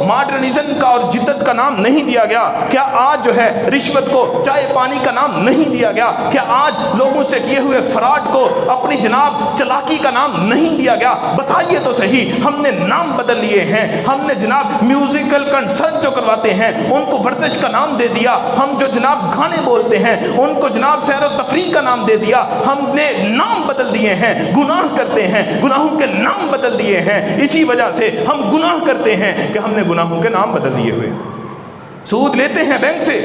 ماڈرنزم کا اور جدت کا نام نہیں دیا گیا، کیا آج جو ہے رشوت کو چائے پانی کا نام نہیں دیا گیا، کیا آج لوگوں سے کیے ہوئے فراڈ کو اپنی جناب چلاکی کا نام نہیں دیا گیا؟ بتائیے تو صحیح، ہم نے نام بدل لیے ہیں۔ ہم نے جناب میوزیکل کنسرٹ جو کرواتے ہیں ان کو ورزش کا نام دے دیا، ہم جو جناب گانے بولتے ہیں ان کو جناب سیر و تفریح کا نام دے دیا، ہم نے نام بدل دیے ہیں، گناہ کرتے ہیں، گناہوں کے نام بدل دیے ہیں۔ اسی وجہ سے ہم گناہ کرتے ہیں کہ ہم نے گناہوں کے نام بدل دیے ہوئے۔ سود لیتے ہیں بینک سے،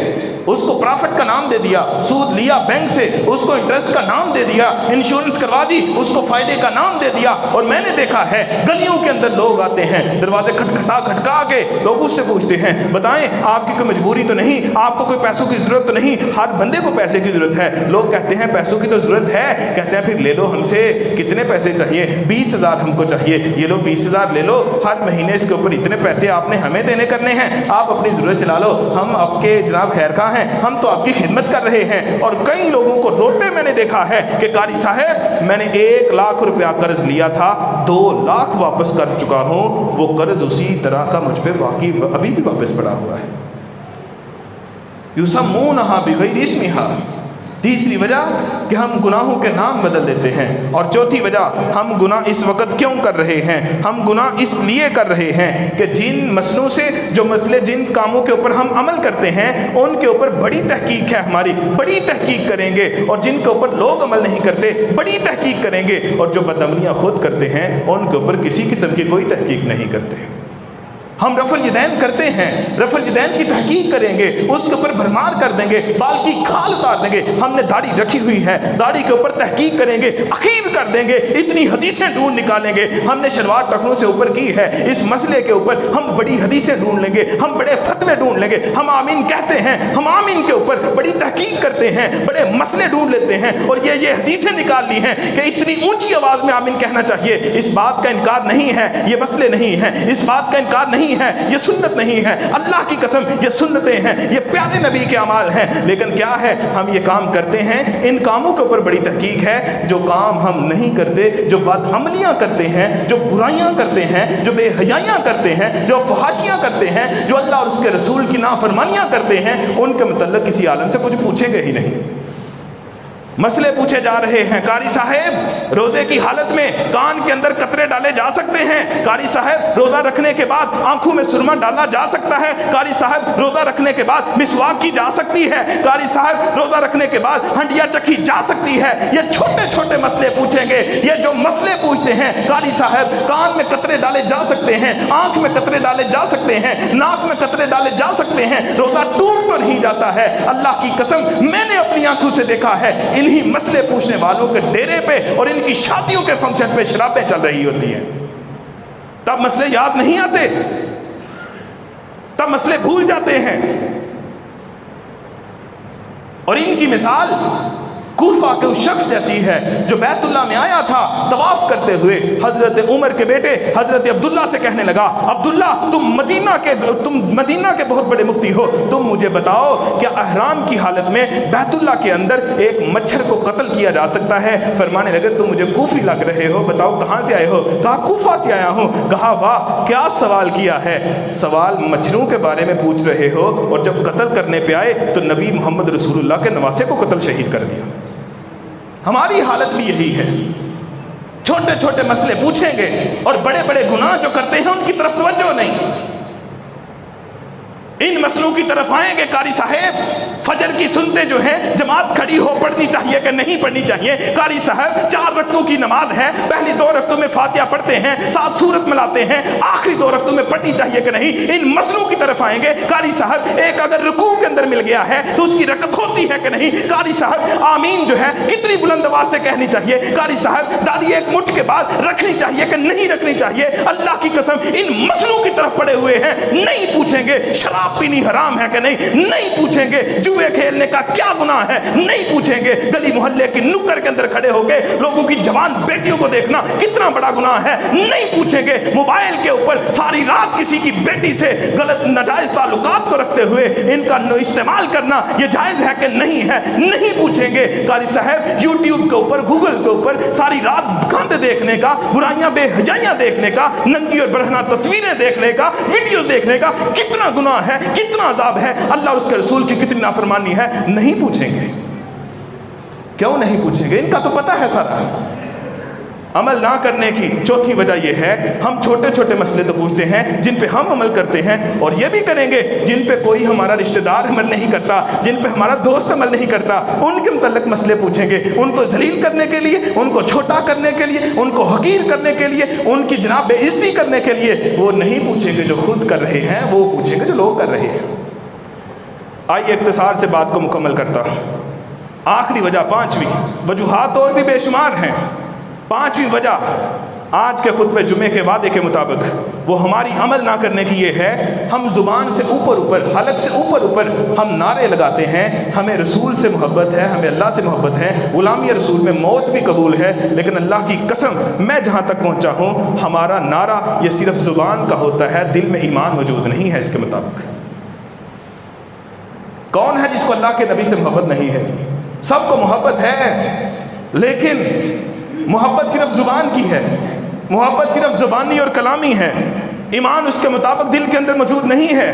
اس کو پرافٹ کا نام دے دیا، سود لیا بینک سے، اس کو انٹرسٹ کا نام دے دیا، انشورنس کروا دی، اس کو فائدے کا نام دے دیا۔ اور میں نے دیکھا ہے گلیوں کے اندر لوگ آتے ہیں، دروازے کھٹکھٹا کھٹکا کے لوگ اس سے پوچھتے ہیں بتائیں آپ کی کوئی مجبوری تو نہیں، آپ کو کوئی پیسوں کی ضرورت تو نہیں؟ ہر بندے کو پیسے کی ضرورت ہے۔ لوگ کہتے ہیں پیسوں کی تو ضرورت ہے، کہتے ہیں پھر لے لو ہم سے، کتنے پیسے چاہیے؟ 20,000 ہم کو چاہیے، یہ لو 20,000 لے لو، ہر مہینے اس کے اوپر اتنے پیسے آپ نے ہمیں دینے کرنے ہیں، آپ اپنی ضرورت چلا لو، ہم آپ کے جناب خیر خواہ ہیں، ہم تو آپ کی خدمت کر رہے ہیں۔ اور کئی لوگوں کو روتے میں نے دیکھا ہے کہ قاری صاحب میں نے 1 لاکھ روپیہ قرض لیا تھا، 2 لاکھ واپس کر چکا ہوں، وہ قرض اسی طرح کا مجھ پہ باقی ابھی بھی واپس پڑا ہوا ہے۔ یسمونہا بغیر اسمہا، تیسری وجہ کہ ہم گناہوں کے نام بدل دیتے ہیں، اور چوتھی وجہ ہم گناہ اس وقت کیوں کر رہے ہیں؟ ہم گناہ اس لیے کر رہے ہیں کہ جن مسئلوں سے، جو مسئلے جن کاموں کے اوپر ہم عمل کرتے ہیں ان کے اوپر بڑی تحقیق ہے ہماری، بڑی تحقیق کریں گے، اور جن کے اوپر لوگ عمل نہیں کرتے بڑی تحقیق کریں گے، اور جو بدعملیاں خود کرتے ہیں ان کے اوپر کسی قسم کی کوئی تحقیق نہیں کرتے۔ ہم رفع الیدین کرتے ہیں، رفع الیدین کی تحقیق کریں گے، اس کے اوپر بھرمار کر دیں گے، بال کی کھال اتار دیں گے۔ ہم نے داڑھی رکھی ہوئی ہے، داڑھی کے اوپر تحقیق کریں گے، اخیر کر دیں گے، اتنی حدیثیں ڈھونڈ نکالیں گے۔ ہم نے شلوار ٹخنوں سے اوپر کی ہے، اس مسئلے کے اوپر ہم بڑی حدیثیں ڈھونڈ لیں گے، ہم بڑے فتوے ڈھونڈ لیں گے۔ ہم آمین کہتے ہیں، ہم آمین کے اوپر بڑی تحقیق کرتے ہیں، بڑے مسئلے ڈھونڈ لیتے ہیں، اور یہ حدیثیں نکال لی ہیں کہ اتنی اونچی آواز میں آمین کہنا چاہیے۔ اس بات کا انکار نہیں ہے، یہ مسئلے نہیں ہیں، اس بات کا انکار نہیں ہے، یہ سنت نہیں ہے، اللہ کی قسم یہ سنتیں ہیں، یہ پیارے نبی کے اعمال ہیں۔ لیکن کیا ہے، ہم یہ کام کرتے ہیں، ان کاموں کے اوپر بڑی تحقیق ہے۔ جو کام ہم نہیں کرتے، جو بدعملیاں کرتے ہیں، جو برائیاں کرتے ہیں، جو بے حیائیاں کرتے ہیں، جو فحاشیاں کرتے ہیں، جو اللہ اور اس کے رسول کی نافرمانیاں کرتے ہیں، ان کے متعلق کسی عالم سے کچھ پوچھیں گے ہی نہیں۔ مسئلے پوچھے جا رہے ہیں، قاری صاحب روزے کی حالت میں کان کے اندر قطرے ڈالے جا سکتے ہیں؟ قاری صاحب روزہ رکھنے کے بعد آنکھوں میں سرما ڈالا جا سکتا ہے؟ قاری صاحب روزہ رکھنے کے بعد مسواک کی جا سکتی ہے؟ قاری صاحب روزہ رکھنے کے بعد ہنڈیا چکھی جا سکتی ہے؟ یہ چھوٹے چھوٹے مسئلے پوچھیں گے۔ یہ جو مسئلے پوچھتے ہیں، قاری صاحب کان میں قطرے ڈالے جا سکتے ہیں، آنکھ میں قطرے ڈالے جا سکتے ہیں، ناک میں قطرے ڈالے جا سکتے ہیں، روزہ ٹوٹ تو نہیں جاتا ہے؟ اللہ کی قسم میں نے اپنی آنکھوں سے دیکھا ہے، انہی مسئلے پوچھنے والوں کے ڈیرے پہ اور ان کی شادیوں کے فنکشن پہ شرابیں چل رہی ہوتی ہیں۔ تب مسئلے یاد نہیں آتے، تب مسئلے بھول جاتے ہیں۔ اور ان کی مثال کوفہ کے اس شخص جیسی ہے جو بیت اللہ میں آیا تھا طواف کرتے ہوئے، حضرت عمر کے بیٹے حضرت عبداللہ سے کہنے لگا، عبداللہ تم مدینہ کے بہت بڑے مفتی ہو، تم مجھے بتاؤ کیا احرام کی حالت میں بیت اللہ کے اندر ایک مچھر کو قتل کیا جا سکتا ہے؟ فرمانے لگے تم مجھے کوفی لگ رہے ہو، بتاؤ کہاں سے آئے ہو؟ کہا کوفہ سے آیا ہوں۔ کہا واہ کیا سوال کیا ہے، سوال مچھروں کے بارے میں پوچھ رہے ہو، اور جب قتل کرنے پہ آئے تو نبی محمد رسول اللہ کے نواسے کو قتل شہید کر دیا۔ ہماری حالت بھی یہی ہے، چھوٹے چھوٹے مسئلے پوچھیں گے اور بڑے بڑے گناہ جو کرتے ہیں ان کی طرف توجہ نہیں۔ ان مسئلوں کی طرف آئیں گے، قاری صاحب فجر کی سنتیں جو ہیں جماعت کھڑی ہو پڑھنی چاہیے کہ نہیں پڑھنی چاہیے؟ قاری صاحب 4 رکعتوں کی نماز ہے، پہلی 2 رکعتوں میں فاتحہ پڑھتے ہیں، 7 سورت ملاتے ہیں، آخری 2 رکعتوں میں پڑھنی چاہیے کہ نہیں؟ ان مسئلوں کی طرف آئیں گے۔ قاری صاحب ایک اگر رکوع کے اندر مل گیا ہے تو اس کی رکعت ہوتی ہے کہ نہیں؟ قاری صاحب آمین جو ہے کتنی بلند آواز سے کہنی چاہیے؟ قاری صاحب داڑھی ایک مٹھ کے بعد رکھنی چاہیے کہ نہیں رکھنی چاہیے؟ اللہ کی قسم ان مسئلوں کی طرف پڑے ہوئے ہیں، نہیں پوچھیں گے شراب پینی حرام ہے کہ نہیں پوچھیں گے جوئے کھیلنے کا کیا گناہ ہے، نہیں پوچھیں گے گلی محلے کی نکڑ کے اندر کھڑے ہو کے لوگوں کی جوان بیٹیوں کو دیکھنا کتنا بڑا گناہ ہے، نہیں پوچھیں گے موبائل کے اوپر ساری رات کسی کی بیٹی سے غلط ناجائز تعلقات کو رکھتے ہوئے ان کا استعمال کرنا یہ جائز ہے کہ نہیں ہے، نہیں پوچھیں گے۔ قاری صاحب یوٹیوب کے اوپر گوگل کے اوپر ساری رات گند دیکھنے کا، برائیاں بے حجائیاں دیکھنے کا، ننگی اور برہنہ تصویریں دیکھنے کا، ویڈیوز دیکھنے کا کتنا گناہ ہے، کتنا عذاب ہے، اللہ اور اس کے رسول کی کتنی نافرمانی ہے، نہیں پوچھیں گے۔ کیوں نہیں پوچھیں گے؟ ان کا تو پتہ ہے سارا۔ عمل نہ کرنے کی چوتھی وجہ یہ ہے، ہم چھوٹے چھوٹے مسئلے تو پوچھتے ہیں جن پہ ہم عمل کرتے ہیں، اور یہ بھی کریں گے جن پہ کوئی ہمارا رشتہ دار عمل نہیں کرتا، جن پہ ہمارا دوست عمل نہیں کرتا، ان کے متعلق مسئلے پوچھیں گے، ان کو ذلیل کرنے کے لیے، ان کو چھوٹا کرنے کے لیے، ان کو حقیر کرنے کے لیے، ان کی جناب بے عزتی کرنے کے لیے۔ وہ نہیں پوچھیں گے جو خود کر رہے ہیں، وہ پوچھیں گے جو لوگ کر رہے ہیں۔ آئیے اختصار سے بات کو مکمل کرتا ہوں۔ آخری وجہ، 5ویں، وجوہات اور بھی بے شمار ہیں۔ 5ویں وجہ آج کے خطبہ جمعے کے وعدے کے مطابق وہ ہماری عمل نہ کرنے کی یہ ہے، ہم زبان سے اوپر حلق سے اوپر ہم نعرے لگاتے ہیں، ہمیں رسول سے محبت ہے، ہمیں اللہ سے محبت ہے، غلامی رسول میں موت بھی قبول ہے، لیکن اللہ کی قسم میں جہاں تک پہنچا ہوں ہمارا نعرہ یہ صرف زبان کا ہوتا ہے، دل میں ایمان موجود نہیں ہے۔ اس کے مطابق کون ہے جس کو اللہ کے نبی سے محبت نہیں ہے؟ سب کو محبت ہے، لیکن محبت صرف زبان کی ہے، محبت صرف زبانی اور کلامی ہے، ایمان اس کے مطابق دل کے اندر موجود نہیں ہے۔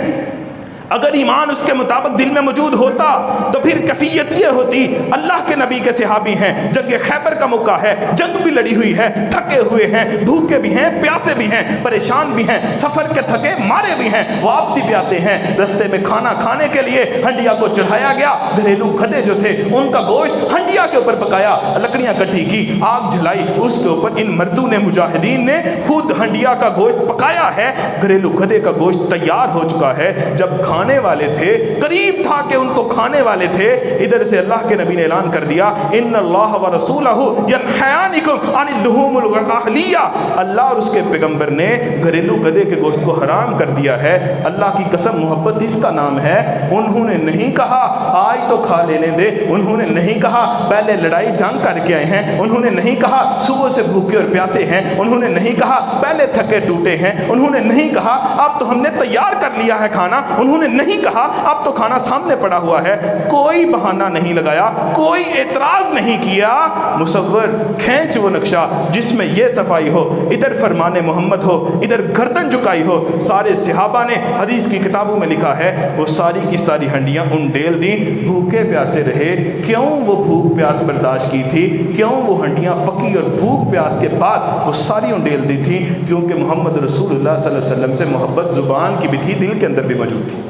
اگر ایمان اس کے مطابق دل میں موجود ہوتا تو پھر کیفیت یہ ہوتی، اللہ کے نبی کے صحابی ہیں، جنگ خیبر کا موقع ہے، جنگ بھی لڑی ہوئی ہے، تھکے ہوئے ہیں، بھوکے بھی ہیں، پیاسے بھی ہیں، پریشان بھی ہیں، سفر کے تھکے مارے بھی ہیں، واپسی بھی آتے ہیں، رستے میں کھانا کھانے کے لیے ہنڈیا کو چڑھایا گیا، گھریلو گدھے جو تھے ان کا گوشت ہنڈیا کے اوپر پکایا، لکڑیاں کٹھی کی، آگ جلائی، اس کے اوپر ان مردوں نے، مجاہدین نے خود ہنڈیا کا گوشت پکایا ہے، گھریلو گدھے کا گوشت تیار ہو چکا ہے، جب کھانے والے تھے، قریب تھا کہ ان کو کھانے والے تھے، ادھر سے اللہ کے نبی نے اعلان کر دیا، ان اللہ ورسولہ ینہیانکم عن اللحوم الاہلیہ، اللہ اور اس کے پیغمبر نے گھریلو گدھے کے گوشت کو حرام کر دیا ہے۔ اللہ کی قسم، محبت اس کا نام ہے۔ انہوں نے نہیں کہا آج تو کھا لینے دے، انہوں نے نہیں کہا پہلے لڑائی جنگ کر کے آئے ہیں، انہوں نے نہیں کہا صبح سے بھوکے اور پیاسے ہیں، انہوں نے نہیں کہا پہلے تھکے ٹوٹے ہیں، انہوں نے نہیں کہا اب تو ہم نے تیار کر لیا ہے کھانا، انہوں نے نہیں کہا اب تو کھانا سامنے پڑا ہوا ہے، کوئی بہانہ نہیں لگایا، کوئی اعتراض نہیں کیا۔ مصور کھینچ وہ نقشہ جس میں یہ صفائی ہو، ادھر فرمان محمد ہو، ادھر گردن جھکائی ہو۔ سارے صحابہ نے حدیث کی کتابوں میں لکھا ہے وہ ساری کی ساری ہنڈیاں انڈیل دیں، بھوکے پیاسے رہے۔ کیوں وہ بھوک پیاس برداشت کی تھی؟ کیوں وہ ہنڈیاں پکی اور بھوک پیاس کے بعد وہ ساری انڈیل دی تھی؟ کیونکہ محمد رسول اللہ صلی اللہ علیہ وسلم سے محبت زبان کی بھی تھی، دل کے اندر بھی موجود تھی۔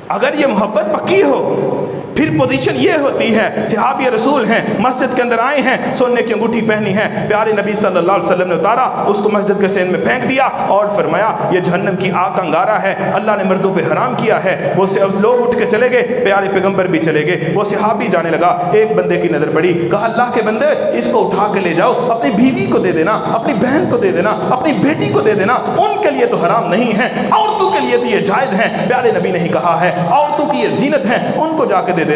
اگر یہ محبت پکی ہو پھر پوزیشن یہ ہوتی ہے، صحابی رسول ہیں، مسجد کے اندر آئے ہیں، سونے کی انگوٹھی پہنی ہے، پیارے نبی صلی اللہ علیہ وسلم نے اتارا، اس کو مسجد کے سین میں پھینک دیا اور فرمایا یہ جہنم کی آگ کا انگارہ ہے، اللہ نے مردوں پہ حرام کیا ہے۔ وہ لوگ اٹھ کے چلے گئے، پیارے پیغمبر بھی چلے گئے، وہ صحابی جانے لگا، ایک بندے کی نظر پڑی، کہا اللہ کے بندے اس کو اٹھا کے لے جاؤ، اپنی بیوی کو دے دینا، اپنی بہن کو دے دینا، اپنی بیٹی کو دے دینا، ان کے لیے تو حرام نہیں ہے، عورتوں کے لیے تو یہ جائز ہے۔ پیارے نبی نے ہی کہا ہے عورتوں کی یہ زینت ہے، ان کو جا کے دے دینا۔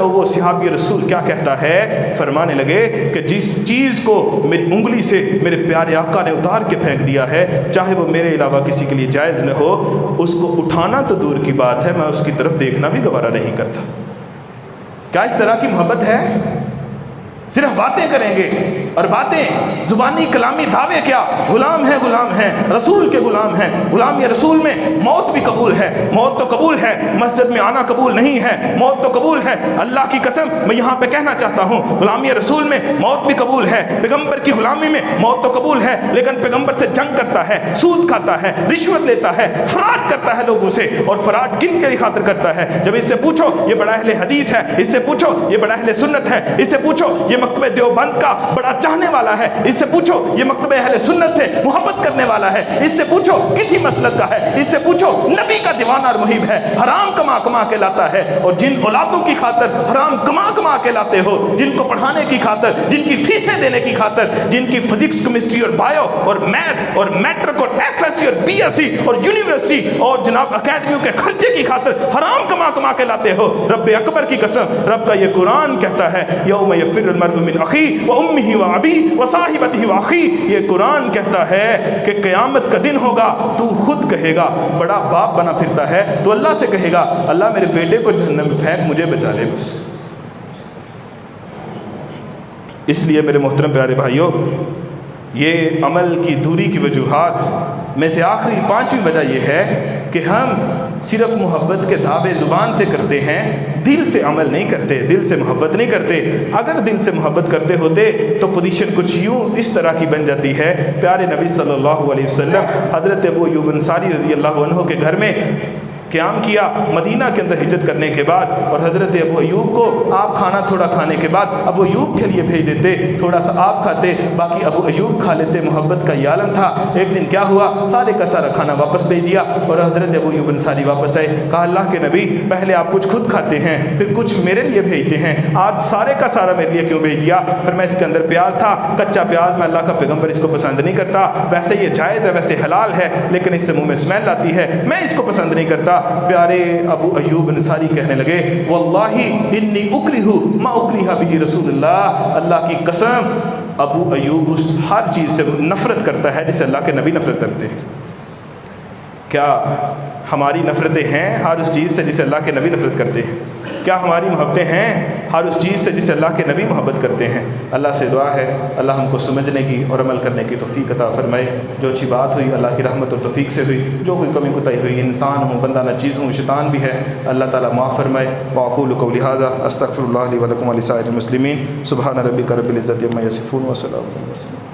وہ صحابی رسول کیا کہتا ہے؟ فرمانے لگے کہ جس چیز کو میری انگلی سے میرے پیارے آقا نے اتار کے پھینک دیا ہے، چاہے وہ میرے علاوہ کسی کے لیے جائز نہ ہو، اس کو اٹھانا تو دور کی بات ہے، میں اس کی طرف دیکھنا بھی گوارا نہیں کرتا۔ کیا اس طرح کی محبت ہے؟ صرف باتیں کریں گے، اور باتیں زبانی کلامی دعوے کیا؟ غلام ہیں، غلام ہیں، رسول کے غلام ہیں۔ غلامی رسول میں موت بھی قبول ہے، موت تو قبول ہے، مسجد میں آنا قبول نہیں ہے، موت تو قبول ہے۔ اللہ کی قسم میں یہاں پہ کہنا چاہتا ہوں، غلامی رسول میں موت بھی قبول ہے، پیغمبر کی غلامی میں موت تو قبول ہے، لیکن پیغمبر سے جنگ کرتا ہے، سود کھاتا ہے، رشوت لیتا ہے، فراڈ کرتا ہے لوگوں سے، اور فراڈ کن کے خاطر کرتا ہے؟ جب اس سے پوچھو یہ بڑا اہل حدیث ہے، اس سے پوچھو یہ بڑا اہل سنت ہے، اس سے پوچھو یہ مکتبہ دیوبند کا بڑا چاہنے والا ہے، اس سے پوچھو یہ مکتبہ اہل سنت سے محبت کرنے والا ہے، اس سے پوچھو کسی مسلک کا ہے، اس سے پوچھو نبی کا دیوانہ اور محب ہے، حرام کما کما کے لاتا ہے، اور جن اولادوں کی خاطر حرام کما کما کے لاتے ہو، جن کو پڑھانے کی خاطر، جن کی فیسیں دینے کی خاطر، جن کی فزکس، کیمسٹری اور بایو اور میتھ اور میٹرک اور ایف ایس سی اور بی ایس سی اور یونیورسٹی اور جناب اکیڈمیوں کے خرچے کی خاطر حرام کما کما کے لاتے ہو۔ رب اکبر کی قسم، رب کا یہ قرآن کہتا ہے یوم یفر المرء من اخیہ وامہ وابی وصاحبتہ واخیہ، یہ قرآن کہتا ہے کہ قیامت کا دن ہوگا، تو خود کہے گا، بڑا باپ بنا پھرتا ہے تو اللہ سے کہے گا اللہ میرے بیٹے کو جہنم میں پھینک، مجھے بچا لے بس۔ اس لیے میرے محترم پیارے بھائیوں، یہ عمل کی دوری کی وجوہات میں سے آخری 5ویں وجہ یہ ہے کہ ہم صرف محبت کے دعوے زبان سے کرتے ہیں، دل سے عمل نہیں کرتے، دل سے محبت نہیں کرتے۔ اگر دل سے محبت کرتے ہوتے تو پوزیشن کچھ یوں اس طرح کی بن جاتی ہے۔ پیارے نبی صلی اللہ علیہ وسلم حضرت ابو ایوب انصاری رضی اللہ عنہ کے گھر میں قیام کیا مدینہ کے اندر ہجرت کرنے کے بعد، اور حضرت ابو ایوب کو آپ کھانا تھوڑا کھانے کے بعد ابو ایوب کے لیے بھیج دیتے، تھوڑا سا آپ کھاتے، باقی ابو ایوب کھا لیتے، محبت کا یہ عالم تھا۔ ایک دن کیا ہوا، سارے کا سارا کھانا واپس بھیج دیا، اور حضرت ابو ایوب انصاری واپس آئے، کہا اللہ کے نبی پہلے آپ کچھ خود کھاتے ہیں پھر کچھ میرے لیے بھیجتے ہیں، آج سارے کا سارا میرے لیے کیوں بھیج دیا؟ پھر میں اس کے اندر پیاز تھا، کچا پیاز، میں اللہ کا پیغمبر اس کو پسند نہیں کرتا، ویسے یہ جائز ہے، ویسے حلال ہے، لیکن اس سے منہ میں اسمیل آتی ہے، میں اس کو پسند نہیں کرتا۔ پیارے ابو ایوب انصاری کہنے لگے واللہ انی اکرہ ما اکرہ بہ رسول اللہ، اللہ کی قسم ابو ایوب اس ہر چیز سے نفرت کرتا ہے جسے اللہ کے نبی نفرت کرتے ہیں۔ کیا ہماری نفرتیں ہیں ہر اس چیز سے جسے اللہ کے نبی نفرت کرتے ہیں؟ کیا ہماری محبتیں ہیں ہر اس چیز سے جسے اللہ کے نبی محبت کرتے ہیں۔ اللہ سے دعا ہے اللہ ہم کو سمجھنے کی اور عمل کرنے کی توفیق عطا فرمائے۔ جو اچھی بات ہوئی اللہ کی رحمت و توفیق سے ہوئی، جو کوئی کمی کوتاہی ہوئی انسان ہوں، بندہ نہ چیز ہوں، شیطان بھی ہے، اللہ تعالیٰ معاف فرمائے۔ وأقول قولي هذا أستغفر الله لي ولكم ولسائر المسلمين سبحان ربك رب العزة عما يصفون وسلام على المرسلين۔